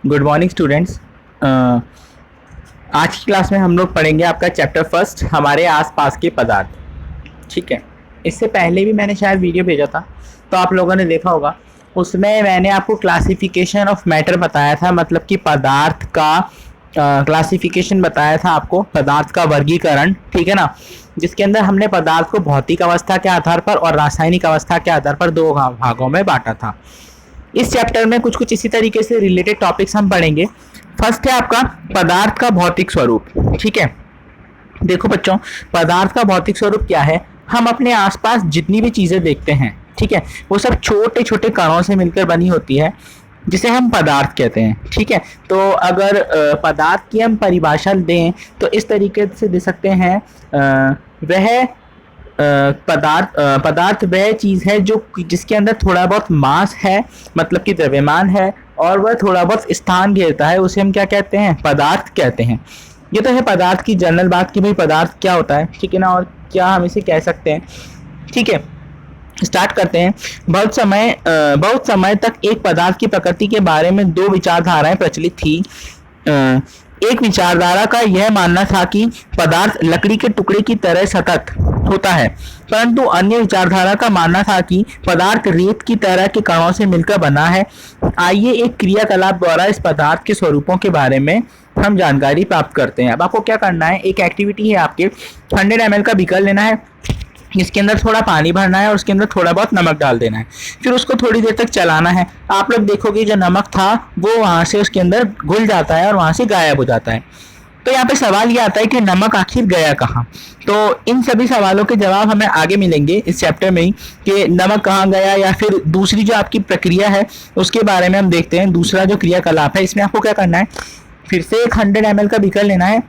Good morning students. आज की class में हम लोग पढ़ेंगे आपका चैप्टर फर्स्ट, हमारे आसपास के पदार्थ। ठीक है, इससे पहले भी मैंने शायद वीडियो भेजा था, तो आप लोगों ने देखा होगा। उसमें मैंने आपको क्लासिफिकेशन ऑफ मैटर बताया था, मतलब कि पदार्थ का क्लासिफिकेशन बताया था आपको, पदार्थ का वर्गीकरण। ठीक है ना, जिसके अंदर हमने पदार्थ को भौतिक अवस्था के आधार पर और रासायनिक अवस्था के आधार पर दो भागों में बांटा था। इस चैप्टर में कुछ कुछ इसी तरीके से रिलेटेड टॉपिक्स हम पढ़ेंगे। फर्स्ट है आपका पदार्थ का भौतिक स्वरूप। ठीक है, देखो बच्चों, पदार्थ का भौतिक स्वरूप क्या है। हम अपने आसपास जितनी भी चीजें देखते हैं, ठीक है, वो सब छोटे छोटे कणों से मिलकर बनी होती है, जिसे हम पदार्थ कहते हैं। ठीक है, तो अगर पदार्थ की हम परिभाषा दें तो इस तरीके से दे सकते हैं, वह पदार्थ वह चीज है जो जिसके अंदर थोड़ा बहुत मास है, मतलब कि द्रव्यमान है, और वह थोड़ा बहुत स्थान घेरता है, उसे हम क्या कहते हैं, पदार्थ कहते हैं। ये तो है पदार्थ की जनरल बात कि भाई पदार्थ क्या होता है, ठीक है ना, और क्या हम इसे कह सकते हैं। ठीक है, स्टार्ट करते हैं। बहुत समय तक एक पदार्थ की प्रकृति के बारे में दो विचारधाराएं प्रचलित थी। एक विचारधारा का यह मानना था कि पदार्थ लकड़ी के टुकड़े की तरह सतत होता है, परंतु अन्य विचारधारा का मानना था कि पदार्थ रेत की तरह के कणों से मिलकर बना है। आइए एक क्रियाकलाप द्वारा इस पदार्थ के स्वरूपों के बारे में हम जानकारी प्राप्त करते हैं। अब आपको क्या करना है, एक एक्टिविटी है आपके, 100 ml का बीकर लेना है, इसके अंदर थोड़ा पानी भरना है और उसके अंदर थोड़ा बहुत नमक डाल देना है। फिर उसको थोड़ी देर तक चलाना है। आप लोग देखोगे जो नमक था वो वहां से उसके अंदर घुल जाता है और वहां से गायब हो जाता है। तो यहाँ पे सवाल ये आता है कि नमक आखिर गया कहाँ। तो इन सभी सवालों के जवाब हमें आगे मिलेंगे इस चैप्टर में ही, कि नमक कहाँ गया, या फिर दूसरी जो आपकी प्रक्रिया है उसके बारे में हम देखते हैं। दूसरा जो क्रियाकलाप है, इसमें आपको क्या करना है, फिर से एक 100 ml का बीकर लेना है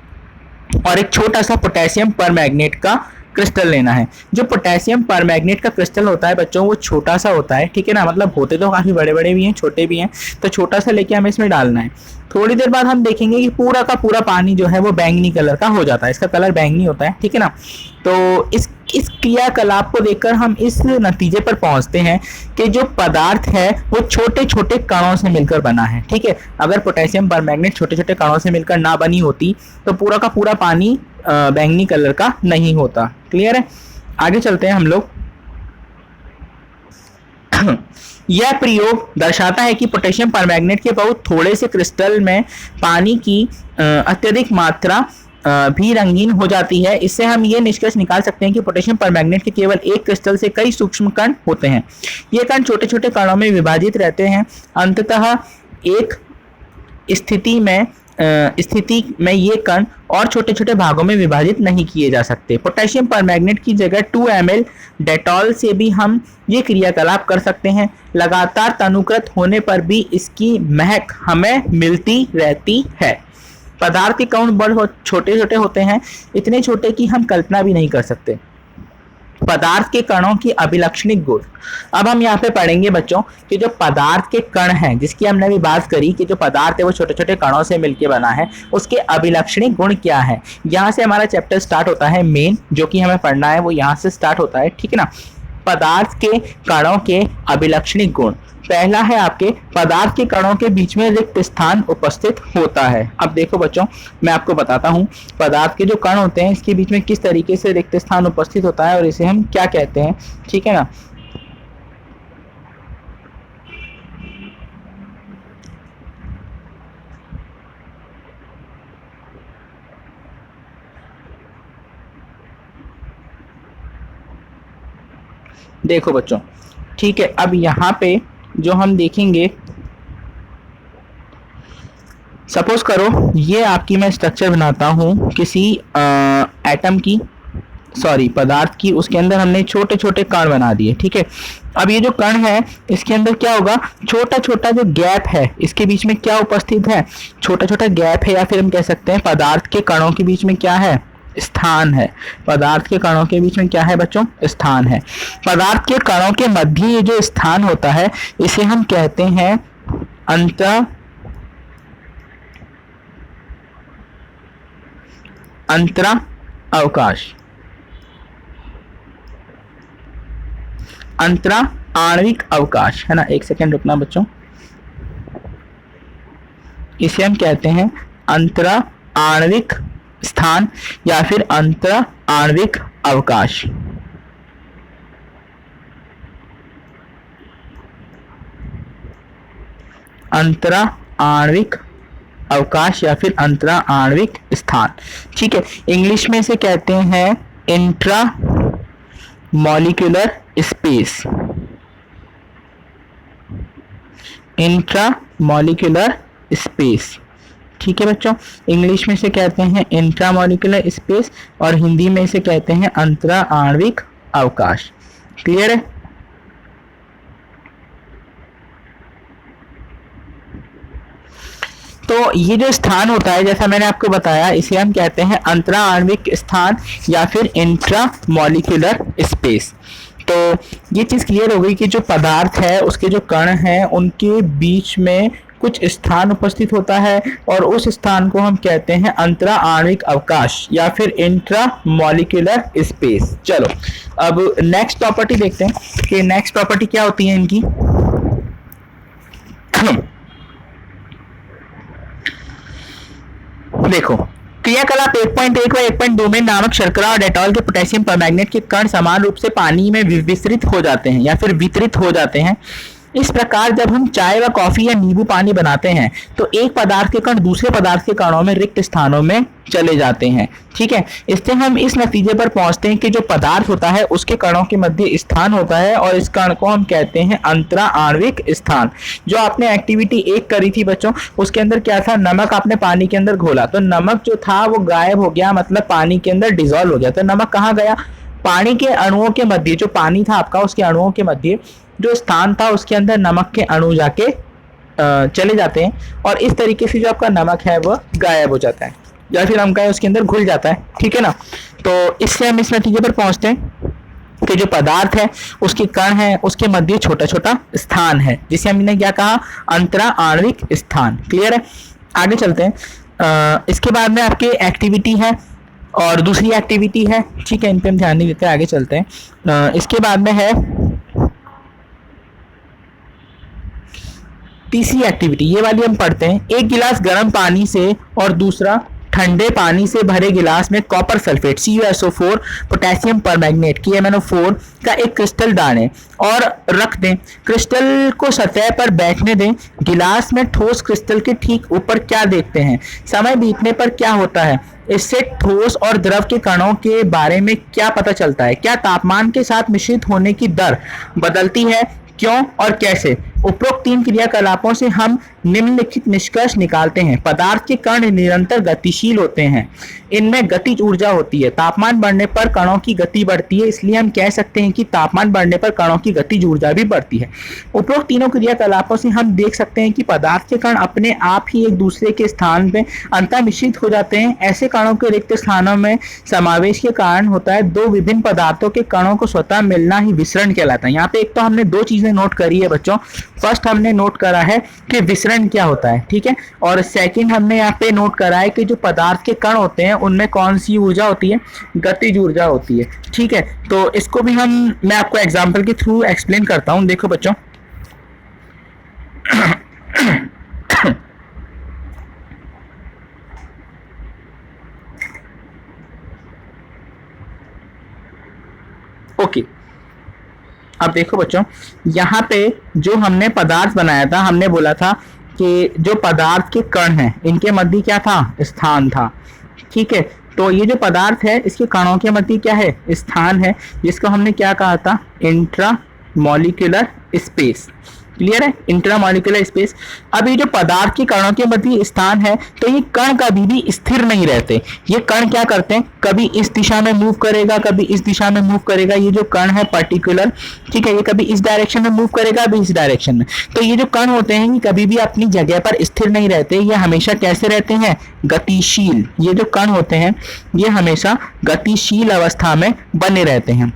और एक छोटा सा पोटेशियम परमैंगनेट का क्रिस्टल लेना है। जो पोटेशियम परमैंगनेट का क्रिस्टल होता है बच्चों, वो छोटा सा होता है, ठीक है ना, मतलब होते तो काफी बड़े बड़े भी हैं, छोटे भी हैं, तो छोटा सा लेके हमें इसमें डालना है। थोड़ी देर बाद हम देखेंगे कि पूरा का पूरा पानी जो है वो बैंगनी कलर का हो जाता है, इसका कलर बैंगनी होता है, ठीक है ना। तो इस क्रियाकलाप को देखकर हम इस नतीजे पर पहुंचते हैं कि जो पदार्थ है वो छोटे छोटे कणों से मिलकर बना है। ठीक है, अगर पोटेशियम परमैंगनेट छोटे छोटे कणों से मिलकर ना बनी होती तो पूरा का पूरा पानी बैंगनी कलर का नहीं होता। क्लियर है, आगे चलते हैं हम लोग। यह प्रयोग दर्शाता है कि पोटेशियम परमैंगनेट के बहुत थोड़े से क्रिस्टल में पानी की अत्यधिक मात्रा भी रंगीन हो जाती है। इससे हम ये निष्कर्ष निकाल सकते हैं कि पोटेशियम परमैंगनेट के केवल एक क्रिस्टल से कई सूक्ष्म कण होते हैं। ये कण छोटे छोटे कणों में विभाजित रहते हैं, अंततः एक स्थिति में ये कण और छोटे छोटे भागों में विभाजित नहीं किए जा सकते। पोटेशियम परमैंगनेट की जगह 2 ml डेटॉल से भी हम ये क्रियाकलाप कर सकते हैं। लगातार तनुकृत होने पर भी इसकी महक हमें मिलती रहती है। पदार्थ के कण बहुत छोटे छोटे होते हैं, इतने छोटे कि हम कल्पना भी नहीं कर सकते। पदार्थ के कणों की अभिलक्षणिक गुण। अब हम यहाँ पे पढ़ेंगे बच्चों कि जो पदार्थ के कण हैं, जिसकी हमने अभी बात करी कि जो पदार्थ है वो छोटे छोटे कणों से मिलकर बना है, उसके अभिलक्षणिक गुण क्या है। यहाँ से हमारा चैप्टर स्टार्ट होता है, मेन जो कि हमें पढ़ना है वो यहाँ से स्टार्ट होता है, ठीक है ना। पदार्थ के कणों के अभिलक्षणिक गुण। पहला है आपके, पदार्थ के कणों के बीच में रिक्त स्थान उपस्थित होता है। अब देखो बच्चों, मैं आपको बताता हूँ पदार्थ के जो कण होते हैं इसके बीच में किस तरीके से रिक्त स्थान उपस्थित होता है और इसे हम क्या कहते हैं, ठीक है ना। देखो बच्चों, ठीक है, अब यहाँ पे जो हम देखेंगे, सपोज करो ये आपकी मैं स्ट्रक्चर बनाता हूँ किसी एटम की, सॉरी पदार्थ की, उसके अंदर हमने छोटे छोटे कण बना दिए, ठीक है। अब ये जो कण है इसके अंदर क्या होगा, छोटा छोटा जो गैप है इसके बीच में क्या उपस्थित है, छोटा छोटा गैप है, या फिर हम कह सकते हैं पदार्थ के कणों के बीच में क्या है, स्थान है। पदार्थ के कणों के बीच में क्या है बच्चों, स्थान है। पदार्थ के कणों के मध्य ये जो स्थान होता है इसे हम कहते हैं अंतरा अवकाश, अंतरा आणविक अवकाश, है ना। एक सेकेंड रुकना बच्चों। इसे हम कहते हैं अंतरा आणविक स्थान या फिर अंतरा आणविक अवकाश। अंतरा आणविक अवकाश या फिर अंतरा आणविक स्थान, ठीक है। इंग्लिश में इसे कहते हैं intra molecular space, intra molecular space, ठीक है बच्चों। इंग्लिश में इसे कहते हैं इंट्रा मॉलिक्यूलर स्पेस और हिंदी में इसे कहते हैं अंतरा आणविक अवकाश। क्लियर है? तो ये जो स्थान होता है, जैसा मैंने आपको बताया, इसे हम कहते हैं अंतरा आणविक स्थान या फिर इंट्रा मॉलिक्यूलर स्पेस। तो ये चीज़ क्लियर हो गई कि जो पदार्थ है उसके जो कण हैं उनके बीच में कुछ स्थान उपस्थित होता है और उस स्थान को हम कहते हैं अंतरा आणविक अवकाश या फिर इंट्रा मॉलिक्यूलर स्पेस। चलो अब नेक्स्ट प्रॉपर्टी देखते हैं कि नेक्स्ट प्रॉपर्टी क्या होती है इनकी। देखो, क्रियाकलाप 1.1 व 1.2 में नामक शर्करा और डेटॉल के पोटेशियम परमैंगनेट के कण समान रूप से पानी में विस्तृत हो जाते हैं या फिर वितरित हो जाते हैं। इस प्रकार जब हम चाय व कॉफी या नींबू पानी बनाते हैं तो एक पदार्थ के कण दूसरे पदार्थ के कणों में रिक्त स्थानों में चले जाते हैं, ठीक है। इससे हम इस नतीजे पर पहुंचते हैं कि जो पदार्थ होता है उसके कणों के मध्य स्थान होता है और इस कण को हम कहते हैं अंतरा आणविक स्थान। जो आपने एक्टिविटी 1 करी थी बच्चों, उसके अंदर क्या था, नमक आपने पानी के अंदर घोला तो नमक जो था वो गायब हो गया, मतलब पानी के अंदर डिजोल्व हो गया। तो नमक कहाँ गया? पानी के अणुओं के मध्य, जो पानी था आपका उसके अणुओं के मध्य जो स्थान था उसके अंदर नमक के अणु जाके चले जाते हैं और इस तरीके से जो आपका नमक है वह गायब हो जाता है या फिर हम कहें उसके अंदर घुल जाता है, ठीक है ना। तो इससे हम इस नतीजे पर पहुंचते हैं कि जो पदार्थ है उसके कण है उसके मध्य छोटा छोटा स्थान है जिसे हमने क्या कहा, अंतरा आणविक स्थान। क्लियर है? आगे चलते हैं। इसके बाद में आपकी एक्टिविटी है और दूसरी एक्टिविटी है, ठीक है, इन पे हम ध्यान नहीं देते, आगे चलते हैं। इसके बाद में है तीसरी एक्टिविटी, ये वाली हम पढ़ते हैं। एक गिलास गर्म पानी से और दूसरा ठंडे पानी से भरे गिलास में copper sulphate CuSO4 potassium permanganate KMnO4 का एक क्रिस्टल डालें और रख दें। क्रिस्टल को सतह पर बैठने दें। गिलास में ठोस क्रिस्टल के ठीक ऊपर क्या देखते हैं? समय बीतने पर क्या होता है? इससे ठोस और द्रव के कणों के बारे में क्या पता चलता है? क्या तापमान के साथ मिश्रित होने की दर बदलती है? क्यों और कैसे? उपरोक्त 3 क्रियाकलापों से हम निम्नलिखित निष्कर्ष निकालते हैं। पदार्थ के कण निरंतर गतिशील होते हैं, इनमें गतिज ऊर्जा होती है। तापमान बढ़ने पर कणों की गति बढ़ती है, इसलिए हम कह सकते हैं कि तापमान बढ़ने पर कणों की गतिज ऊर्जा भी बढ़ती है। उपरोक्त तीनों क्रियाकलापों से हम देख सकते हैं कि पदार्थ के कण अपने आप ही एक दूसरे के स्थान में अंतः मिश्रित हो जाते हैं। ऐसे कणों के रिक्त स्थानों में समावेश के कारण होता है दो विभिन्न पदार्थों के कणों को स्वतः मिलना ही विसरण कहलाता है। यहाँ पे एक तो हमने 2 चीजें नोट करी है बच्चों। फर्स्ट हमने नोट करा है कि विसरण क्या होता है, ठीक है, और सेकंड हमने यहाँ पे नोट करा है कि जो पदार्थ के कण होते हैं उनमें कौन सी ऊर्जा होती है, गतिज ऊर्जा होती है, ठीक है। तो इसको भी मैं आपको एग्जांपल के थ्रू एक्सप्लेन करता हूँ। देखो बच्चों, ओके, अब देखो बच्चों, यहाँ पे जो हमने पदार्थ बनाया था, हमने बोला था कि जो पदार्थ के कण हैं इनके मध्य क्या था, स्थान था, ठीक है। तो ये जो पदार्थ है इसके कणों के मध्य क्या है, स्थान है, जिसको हमने क्या कहा था, इंट्रा मॉलिक्यूलर स्पेस। क्लियर है? Intramolecular space. अब ये जो पदार्थ के कणों के मध्य स्थान है, तो ये कण कभी भी स्थिर नहीं रहते। ये कण क्या करते हैं, कभी इस दिशा में मूव करेगा, कभी इस दिशा में मूव करेगा। ये जो कण है पर्टिकुलर, ठीक है, ये कभी इस डायरेक्शन में मूव करेगा, कभी इस डायरेक्शन में। तो ये जो कण होते हैं ये कभी भी अपनी जगह पर स्थिर नहीं रहते, ये हमेशा कैसे रहते हैं, गतिशील। ये जो कण होते हैं ये हमेशा गतिशील अवस्था में बने रहते हैं।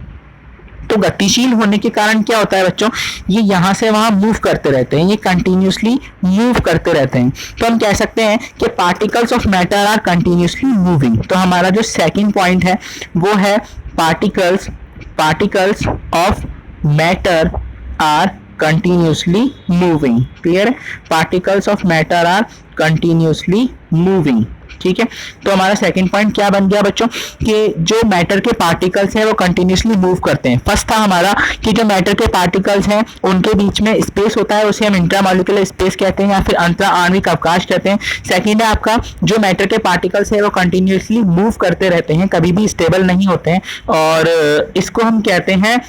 तो गतिशील होने के कारण क्या होता है बच्चों, ये यहाँ से वहां मूव करते रहते हैं, ये कंटिन्यूसली मूव करते रहते हैं। तो हम कह सकते हैं कि particles of matter are continuously moving. तो हमारा जो सेकंड पॉइंट है वो है particles of matter are continuously moving. Clear है? Particles of matter are continuously moving. ठीक है, तो हमारा सेकंड पॉइंट क्या बन गया बच्चों कि जो मैटर के पार्टिकल्स हैं वो कंटिन्यूसली मूव करते हैं. फर्स्ट था हमारा कि जो मैटर के पार्टिकल्स हैं उनके बीच में स्पेस होता है, उसे हम इंट्रामॉलिक्यूलर स्पेस कहते हैं या फिर अंतरा आणविक अवकाश कहते हैं. सेकंड है आपका जो मैटर के पार्टिकल्स है वो कंटिन्यूसली मूव करते रहते हैं, कभी भी स्टेबल नहीं होते हैं, और इसको हम कहते हैं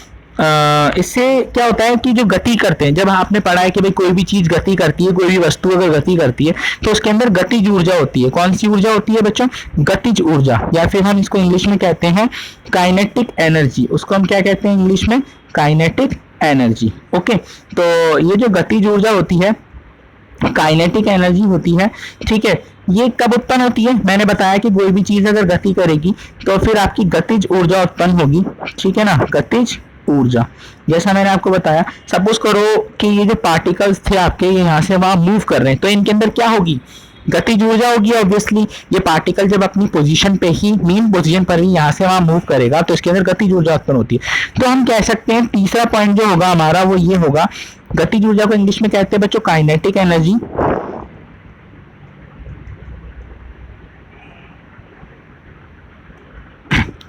इससे क्या होता है कि जो गति करते हैं, जब आपने पढ़ा है कि भाई कोई भी चीज गति करती है, कोई भी वस्तु अगर गति करती है तो उसके अंदर गतिज ऊर्जा होती है. कौन सी ऊर्जा होती है बच्चों? गतिज ऊर्जा, या फिर हम इसको इंग्लिश में कहते हैं काइनेटिक एनर्जी. उसको हम क्या कहते हैं इंग्लिश में? Kinetic energy. ओके, तो ये जो गतिज ऊर्जा होती है, काइनेटिक एनर्जी होती है, ठीक है, ये कब उत्पन्न होती है? मैंने बताया कि कोई भी चीज अगर गति करेगी तो फिर आपकी गतिज ऊर्जा उत्पन्न होगी. ठीक है ना, गतिज ऊर्जा. जैसा मैंने आपको बताया, सपोज करो कि ये जो पार्टिकल्स थे आपके यहाँ से वहां मूव कर रहे हैं, तो इनके अंदर क्या होगी? गतिज ऊर्जा होगी. ऑब्वियसली ये पार्टिकल जब अपनी पोजीशन पे ही, मेन पोजीशन पर ही यहाँ से वहां मूव करेगा तो इसके अंदर गतिज ऊर्जा उत्पन्न होती है. तो हम कह सकते हैं तीसरा पॉइंट जो होगा हमारा वो ये होगा, गतिज ऊर्जा को इंग्लिश में कहते हैं बच्चों काइनेटिक एनर्जी.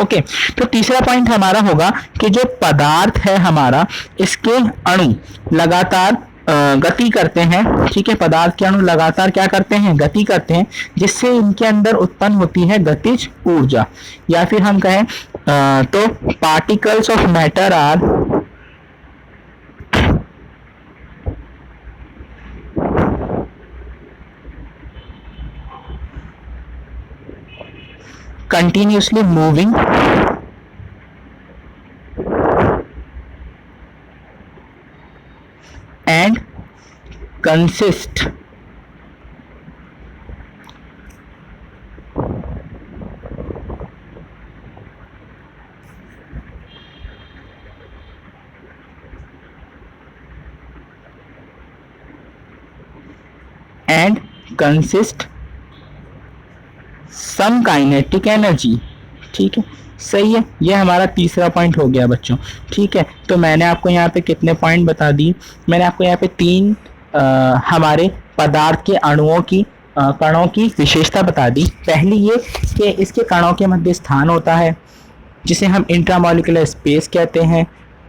ओके, तो तीसरा पॉइंट हमारा होगा कि जो पदार्थ है हमारा, इसके अणु लगातार गति करते हैं. ठीक है, पदार्थ के अणु लगातार क्या करते हैं? गति करते हैं, जिससे इनके अंदर उत्पन्न होती है गतिज ऊर्जा. या फिर हम कहें तो particles of matter are continuously moving and consist some kinetic energy. ठीक है, सही है, ये हमारा तीसरा पॉइंट हो गया बच्चों. ठीक है, तो मैंने आपको यहाँ पे कितने पॉइंट बता दिए? मैंने आपको यहाँ पे 3 हमारे पदार्थ के अणुओं की कणों की विशेषता बता दी. पहली ये कि इसके कणों के मध्य स्थान होता है जिसे हम इंट्रामॉलिक्यूलर स्पेस कहते हैं.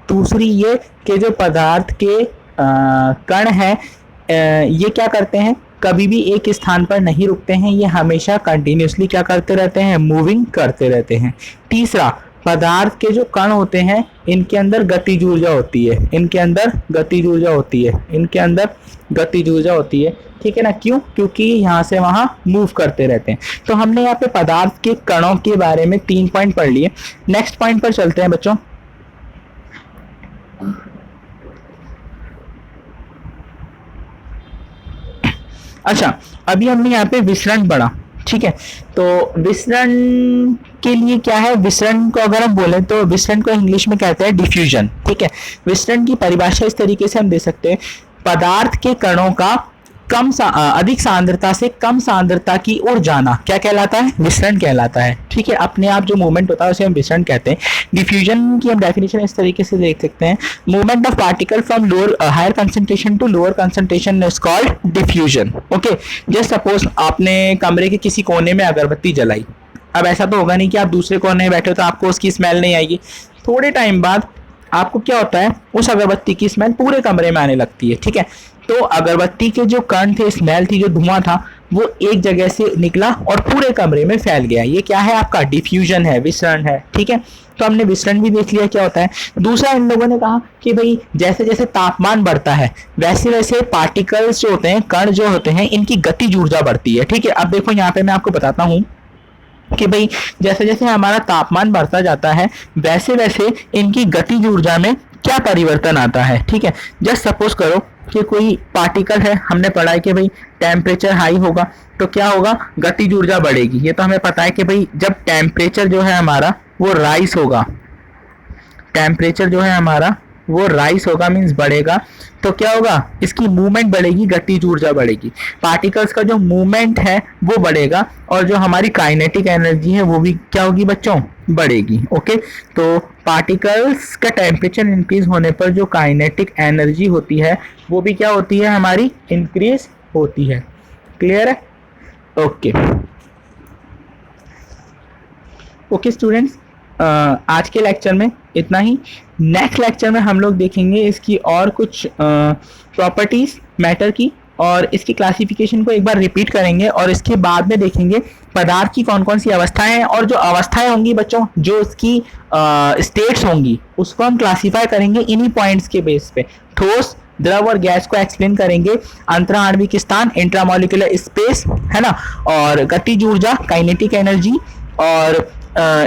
दूसरी ये कि जो पदार्थ के कण हैं ये क्या करते हैं? कभी भी एक स्थान पर नहीं रुकते हैं, ये हमेशा कंटिन्यूसली क्या करते रहते हैं? मूविंग करते रहते हैं. तीसरा, पदार्थ के जो कण होते हैं इनके अंदर गतिज ऊर्जा होती है, इनके अंदर गतिज ऊर्जा होती है, इनके अंदर गतिज ऊर्जा होती है. ठीक है ना, क्यों? क्योंकि यहाँ से वहां मूव करते रहते हैं. तो हमने यहाँ पे पदार्थ के कणों के बारे में 3 पॉइंट पढ़ लिए. नेक्स्ट पॉइंट पर चलते हैं बच्चों. अच्छा, अभी हमने यहाँ पे विसरण पढ़ा. ठीक है, तो विसरण के लिए क्या है? विसरण को अगर हम बोले तो विसरण को इंग्लिश में कहते हैं डिफ्यूजन. ठीक है, विसरण की परिभाषा इस तरीके से हम दे सकते हैं, पदार्थ के कणों का अधिक सांद्रता से कम सांद्रता की ओर जाना क्या कहलाता है? विसरण कहलाता है. ठीक है, अपने आप जो मूवमेंट होता है उसे हम विसरण कहते हैं. डिफ्यूजन की हम डेफिनेशन इस तरीके से देख सकते हैं, movement of particle from lower higher concentration to lower concentration is called diffusion. Okay, just suppose आपने कमरे के किसी कोने में अगरबत्ती जलाई. अब ऐसा तो होगा नहीं कि आप दूसरे कोने में बैठे हो तो आपको उसकी स्मेल नहीं आएगी. थोड़े टाइम बाद आपको क्या होता है? उस अगरबत्ती की स्मेल पूरे कमरे में आने लगती है. ठीक है, तो अगरबत्ती के जो कण थे, स्मेल थी, जो धुआं था, वो एक जगह से निकला और पूरे कमरे में फैल गया. ये क्या है? आपका डिफ्यूजन है, विसरण है. ठीक है, तो हमने विसरण भी देख लिया क्या होता है. दूसरा, इन लोगों ने कहा कि भाई जैसे जैसे तापमान बढ़ता है वैसे वैसे पार्टिकल्स जो होते हैं, कण जो होते हैं, इनकी गतिज ऊर्जा बढ़ती है. ठीक है, अब देखो यहाँ पे मैं आपको बताता हूँ कि भाई जैसे जैसे हमारा तापमान बढ़ता जाता है वैसे वैसे इनकी गतिज ऊर्जा में क्या परिवर्तन आता है. ठीक है, जस्ट सपोज करो कि कोई पार्टिकल है, हमने पढ़ा है कि भाई टेम्परेचर हाई होगा तो क्या होगा? गतिज ऊर्जा बढ़ेगी. ये तो हमें पता है कि भाई जब टेम्परेचर जो है हमारा वो राइज होगा, टेम्परेचर जो है हमारा वो राइज होगा, मीन्स बढ़ेगा, तो क्या होगा, इसकी मूवमेंट बढ़ेगी, गतिज ऊर्जा बढ़ेगी, पार्टिकल्स का जो मूवमेंट है वो बढ़ेगा, और जो हमारी काइनेटिक एनर्जी है वो भी क्या होगी बच्चों, बढ़ेगी। ओके, तो पार्टिकल्स का टेम्परेचर इंक्रीज होने पर जो काइनेटिक एनर्जी होती है वो भी क्या होती है, हमारी इंक्रीज होती है। क्लियर है? ओके ओके स्टूडेंट्स, आज के लेक्चर में इतना ही। नेक्स्ट लेक्चर में हम लोग देखेंगे इसकी और कुछ प्रॉपर्टीज मैटर की, और इसकी क्लासिफिकेशन को एक बार रिपीट करेंगे, और इसके बाद में देखेंगे पदार्थ की कौन कौन सी अवस्थाएं हैं, और जो अवस्थाएं होंगी बच्चों, जो उसकी स्टेट्स होंगी, उसको हम क्लासीफाई करेंगे इन्हीं पॉइंट्स के बेस पे। ठोस, द्रव और गैस को एक्सप्लेन करेंगे, अंतराणविक स्थान, इंट्रामोलिकुलर स्पेस, है ना, और गतिज ऊर्जा, काइनेटिक एनर्जी, और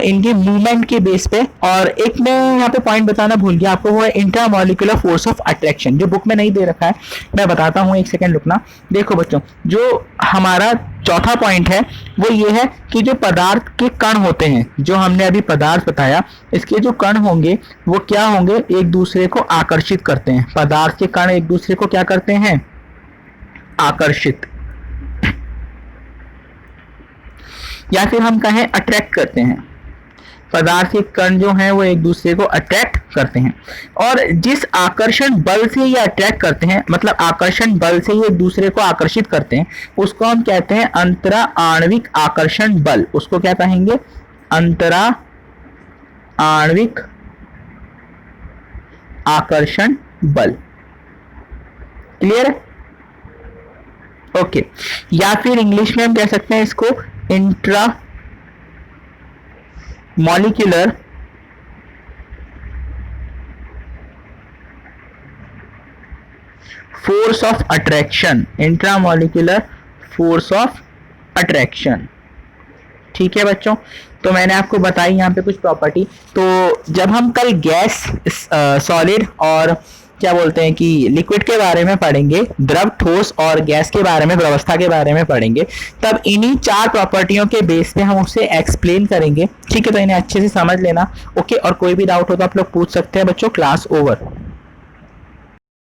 इनके मूवमेंट के बेस पे। और एक मैं यहाँ पे पॉइंट बताना भूल गया आपको, वो है इंट्रामोलिकुलर फोर्स ऑफ अट्रैक्शन, जो बुक में नहीं दे रखा है, मैं बताता हूँ, एक सेकंड रुकना। देखो बच्चों, जो हमारा चौथा पॉइंट है वो ये है कि जो पदार्थ के कण होते हैं, जो हमने अभी पदार्थ बताया, इसके जो कण होंगे वो क्या होंगे, एक दूसरे को आकर्षित करते हैं। पदार्थ के कण एक दूसरे को क्या करते हैं, आकर्षित, या फिर हम कहें अट्रैक्ट करते हैं। पदार्थ के कण जो हैं वो एक दूसरे को अट्रैक्ट करते हैं, और जिस आकर्षण बल से ये अट्रैक्ट करते हैं, मतलब आकर्षण बल से ये एक दूसरे को आकर्षित करते हैं, उसको हम कहते हैं अंतरा आणविक आकर्षण बल। उसको क्या कहेंगे, अंतरा आणविक आकर्षण बल। क्लियर है? ओके, या फिर इंग्लिश में हम कह सकते हैं इसको intra molecular force of attraction, intramolecular force of attraction. ठीक है बच्चों, तो मैंने आपको बताई यहाँ पे कुछ प्रॉपर्टी। तो जब हम कल गैस, सॉलिड और क्या बोलते हैं कि लिक्विड के बारे में पढ़ेंगे, द्रव, ठोस और गैस के बारे में, व्यवस्था के बारे में पढ़ेंगे, तब इन्हीं 4 प्रॉपर्टियों के बेस पे हम उसे एक्सप्लेन करेंगे। ठीक है, तो इन्हें अच्छे से समझ लेना। ओके, और कोई भी डाउट हो तो आप लोग पूछ सकते हैं बच्चों। Class over.